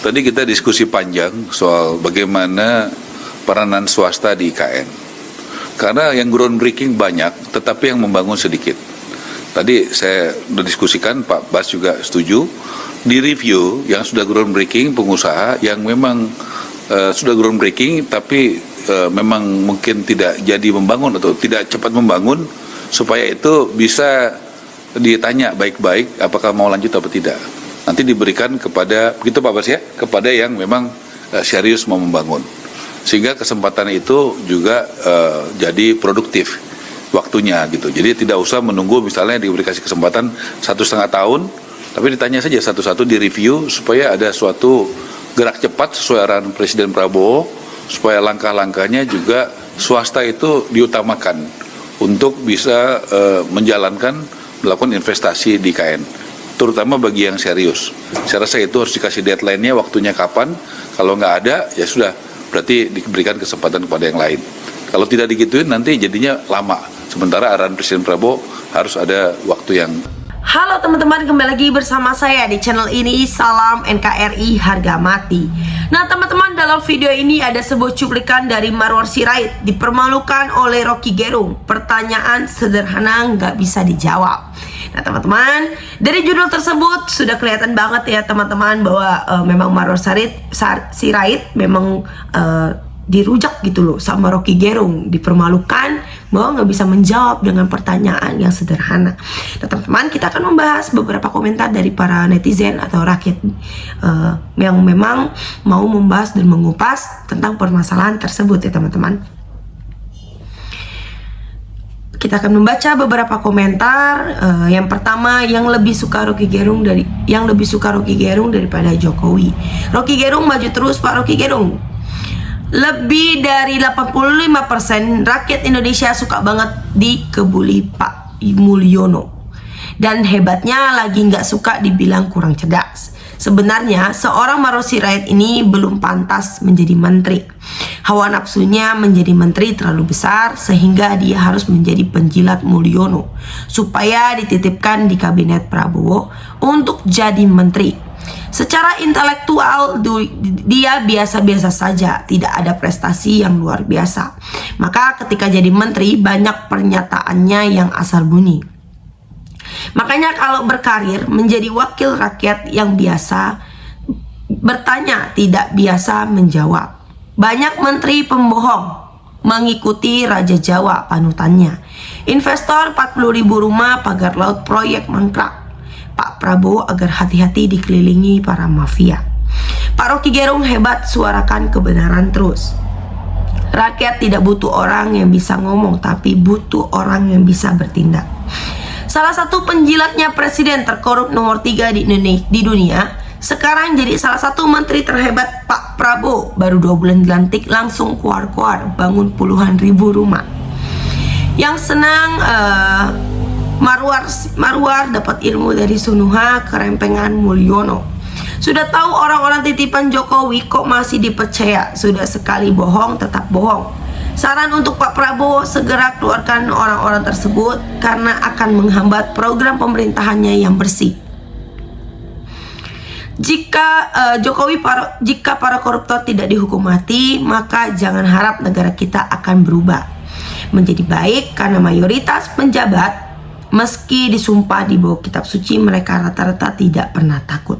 Tadi kita diskusi panjang soal bagaimana peranan swasta di IKN. Karena yang groundbreaking banyak, tetapi yang membangun sedikit. Tadi saya berdiskusikan, Pak Bas juga setuju, di review yang sudah groundbreaking, pengusaha yang memang sudah groundbreaking, tapi memang mungkin tidak jadi membangun atau tidak cepat membangun, supaya itu bisa ditanya baik-baik apakah mau lanjut atau tidak. Nanti diberikan kepada, begitu Pak Bas ya, kepada yang memang serius mau membangun. Sehingga kesempatan itu juga jadi produktif waktunya gitu. Jadi tidak usah menunggu misalnya diberi kesempatan 1,5 tahun, tapi ditanya saja satu-satu, di review supaya ada suatu gerak cepat sesuai arahan Presiden Prabowo, supaya langkah-langkahnya juga swasta itu diutamakan untuk bisa menjalankan, melakukan investasi di IKN, terutama bagi yang serius. Saya rasa itu harus dikasih deadline-nya, waktunya kapan. Kalau nggak ada, ya sudah, berarti diberikan kesempatan kepada yang lain. Kalau tidak digituin nanti jadinya lama. Sementara arahan Presiden Prabowo harus ada waktu yang... Halo teman-teman, kembali lagi bersama saya di channel ini. Salam NKRI harga mati. Nah teman-teman, dalam video ini ada sebuah cuplikan dari Marwar Sirait dipermalukan oleh Rocky Gerung. Pertanyaan sederhana nggak bisa dijawab. Nah teman-teman, dari judul tersebut sudah kelihatan banget ya teman-teman bahwa memang Marwar Sirait memang dirujak gitu loh sama Rocky Gerung, dipermalukan bahwa nggak bisa menjawab dengan pertanyaan yang sederhana. Nah teman-teman, kita akan membahas beberapa komentar dari para netizen atau rakyat yang memang mau membahas dan mengupas tentang permasalahan tersebut ya teman-teman. Kita akan membaca beberapa komentar. Yang pertama, yang lebih suka Rocky Gerung daripada Jokowi. Rocky Gerung maju terus Pak Rocky Gerung. Lebih dari 85% rakyat Indonesia suka banget dikebuli Pak Mulyono. Dan hebatnya lagi nggak suka dibilang kurang cerdas. Sebenarnya seorang Marwar Sirait ini belum pantas menjadi menteri. Hawa nafsunya menjadi menteri terlalu besar sehingga dia harus menjadi penjilat Mulyono supaya dititipkan di kabinet Prabowo untuk jadi menteri. Secara intelektual dia biasa-biasa saja, tidak ada prestasi yang luar biasa. Maka ketika jadi menteri banyak pernyataannya yang asal bunyi. Makanya kalau berkarir menjadi wakil rakyat yang biasa bertanya, tidak biasa menjawab. Banyak menteri pembohong mengikuti Raja Jawa panutannya. Investor 40.000 rumah pagar laut proyek mangkrak. Pak Prabowo agar hati-hati dikelilingi para mafia. Pak Rocky Gerung hebat, suarakan kebenaran terus. Rakyat tidak butuh orang yang bisa ngomong, tapi butuh orang yang bisa bertindak. Salah satu penjilatnya presiden terkorup nomor 3 di dunia, sekarang jadi salah satu menteri terhebat Pak Prabowo. Baru 2 bulan dilantik langsung kuar-kuar bangun puluhan ribu rumah. Yang senang Marwar dapat ilmu dari Sunuha, kerempengan Mulyono. Sudah tahu orang-orang titipan Jokowi kok masih dipercaya. Sudah sekali bohong tetap bohong. Saran untuk Pak Prabowo, segera keluarkan orang-orang tersebut karena akan menghambat program pemerintahannya yang bersih. Jika para koruptor tidak dihukum mati, maka jangan harap negara kita akan berubah menjadi baik, karena mayoritas penjabat meski disumpah di bawah kitab suci, mereka rata-rata tidak pernah takut.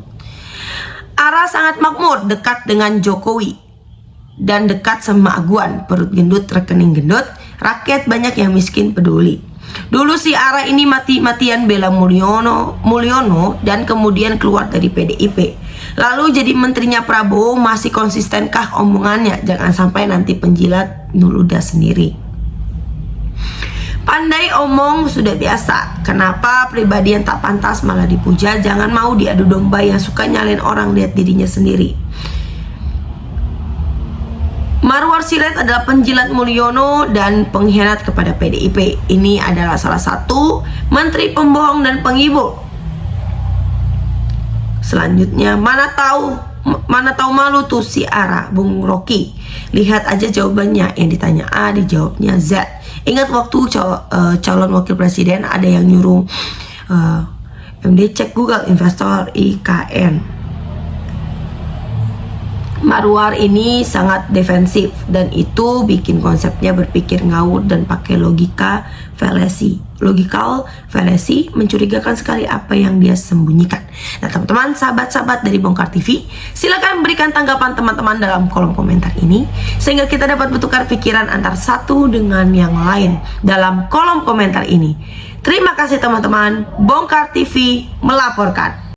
Ara sangat makmur, dekat dengan Jokowi dan dekat sama Aguan, perut gendut rekening gendut, rakyat banyak yang miskin peduli. Dulu si Ara ini mati-matian bela Mulyono dan kemudian keluar dari PDIP. Lalu jadi menterinya Prabowo, masih konsistenkah omongannya? Jangan sampai nanti penjilat nuludah sendiri. Pandai omong sudah biasa. Kenapa pribadi yang tak pantas malah dipuja? Jangan mau diadu domba yang suka nyalain orang, lihat dirinya sendiri. Marwar Sirait adalah penjilat Mulyono dan pengkhianat kepada PDIP. Ini adalah salah satu menteri pembohong dan penghibur. Selanjutnya, mana tahu malu tuh si Ara, Bung Rocky. Lihat aja jawabannya, yang ditanya A dijawabnya Z. Ingat waktu calon wakil presiden ada yang nyuruh MD cek Google investor IKN. Marwar ini sangat defensif dan itu bikin konsepnya berpikir ngawur dan pakai logika fallacy. Logical fallacy mencurigakan sekali apa yang dia sembunyikan. Nah teman-teman, sahabat-sahabat dari Bongkar TV, silakan berikan tanggapan teman-teman dalam kolom komentar ini sehingga kita dapat bertukar pikiran antar satu dengan yang lain dalam kolom komentar ini. Terima kasih teman-teman. Bongkar TV melaporkan.